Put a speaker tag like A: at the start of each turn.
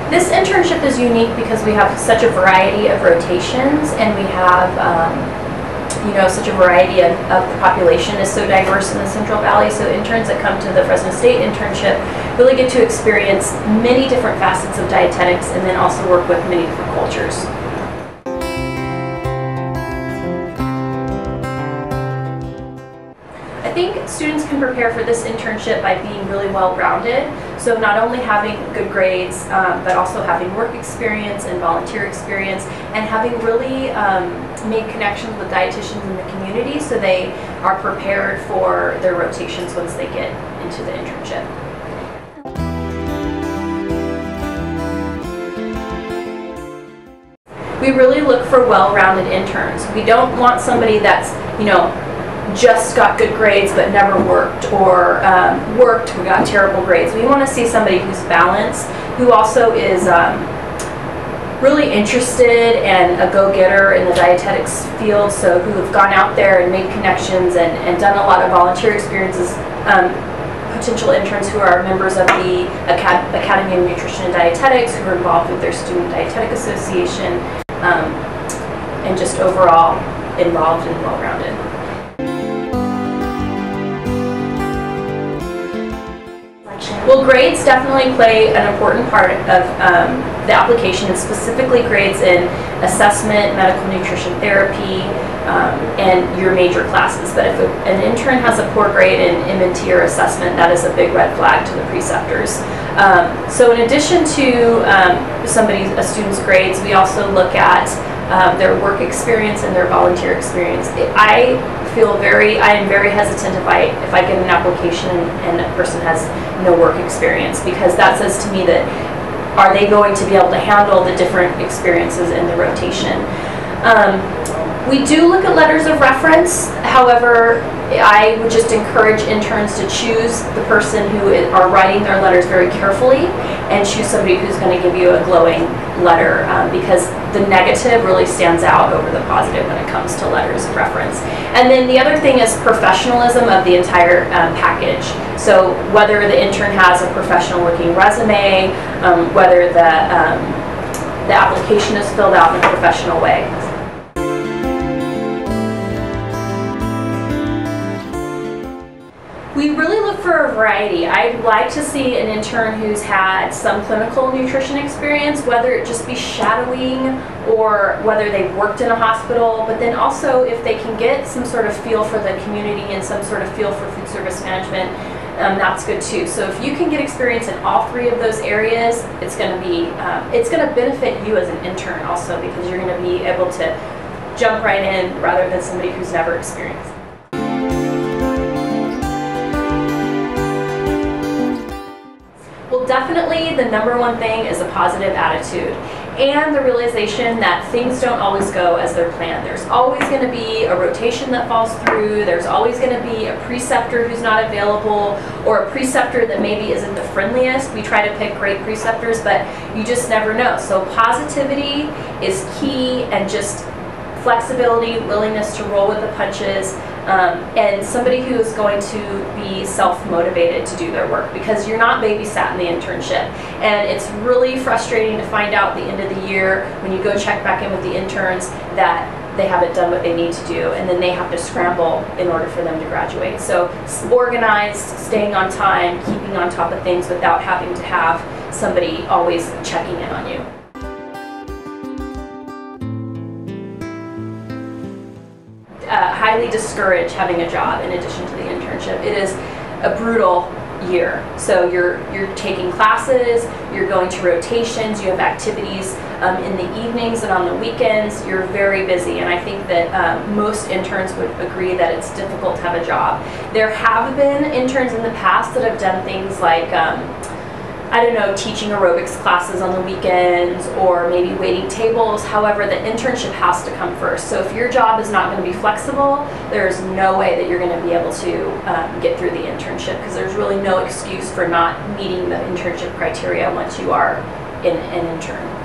A: This internship is unique because we have such a variety of rotations, and we have such a variety of the population is so diverse in the Central Valley. So interns that come to the Fresno State internship really get to experience many different facets of dietetics, and then also work with many different cultures. I think students can prepare for this internship by being really well-rounded. So not only having good grades, but also having work experience and volunteer experience, and having really made connections with dietitians in the community, so they are prepared for their rotations once they get into the internship. We really look for well-rounded interns. We don't want somebody that's, just got good grades but never worked, or worked who got terrible grades. We want to see somebody who's balanced, who also is really interested and a go-getter in the dietetics field, so who have gone out there and made connections and done a lot of volunteer experiences. Potential interns who are members of the Academy of Nutrition and Dietetics, who are involved with their Student Dietetic Association, and just overall involved and well-rounded. Well, grades definitely play an important part of the application, and specifically grades in assessment, medical nutrition therapy, and your major classes. But if an intern has a poor grade in MNT or assessment, that is a big red flag to the preceptors. So in addition to a student's grades, we also look at their work experience and their volunteer experience. I am very hesitant if I get an application and a person has no work experience, because that says to me that, are they going to be able to handle the different experiences in the rotation? We do look at letters of reference. However, I would just encourage interns to choose the person who are writing their letters very carefully, and choose somebody who's going to give you a glowing letter, because the negative really stands out over the positive when it comes to letters of reference. And then the other thing is professionalism of the entire package. So whether the intern has a professional looking resume, whether the application is filled out in a professional way. We really look for a variety. I'd like to see an intern who's had some clinical nutrition experience, whether it just be shadowing or whether they've worked in a hospital, but then also if they can get some sort of feel for the community and some sort of feel for food service management, that's good too. So if you can get experience in all three of those areas, it's going to benefit you as an intern also, because you're going to be able to jump right in rather than somebody who's never experienced. Well, definitely the number one thing is a positive attitude, and the realization that things don't always go as they're planned. There's always going to be a rotation that falls through. There's always going to be a preceptor who's not available, or a preceptor that maybe isn't the friendliest. We try to pick great preceptors, but you just never know. So positivity is key, and just flexibility, willingness to roll with the punches, and somebody who is going to be self-motivated to do their work, because you're not babysat in the internship. And it's really frustrating to find out at the end of the year, when you go check back in with the interns, that they haven't done what they need to do, and then they have to scramble in order for them to graduate. So organized, staying on time, keeping on top of things without having to have somebody always checking in on you. Highly discourage having a job in addition to the internship. It is a brutal year. So you're taking classes, you're going to rotations, you have activities in the evenings and on the weekends. You're very busy, and I think that most interns would agree that it's difficult to have a job. There have been interns in the past that have done things like I don't know, teaching aerobics classes on the weekends, or maybe waiting tables. However, the internship has to come first. So if your job is not going to be flexible, there's no way that you're going to be able to get through the internship, because there's really no excuse for not meeting the internship criteria once you are an intern.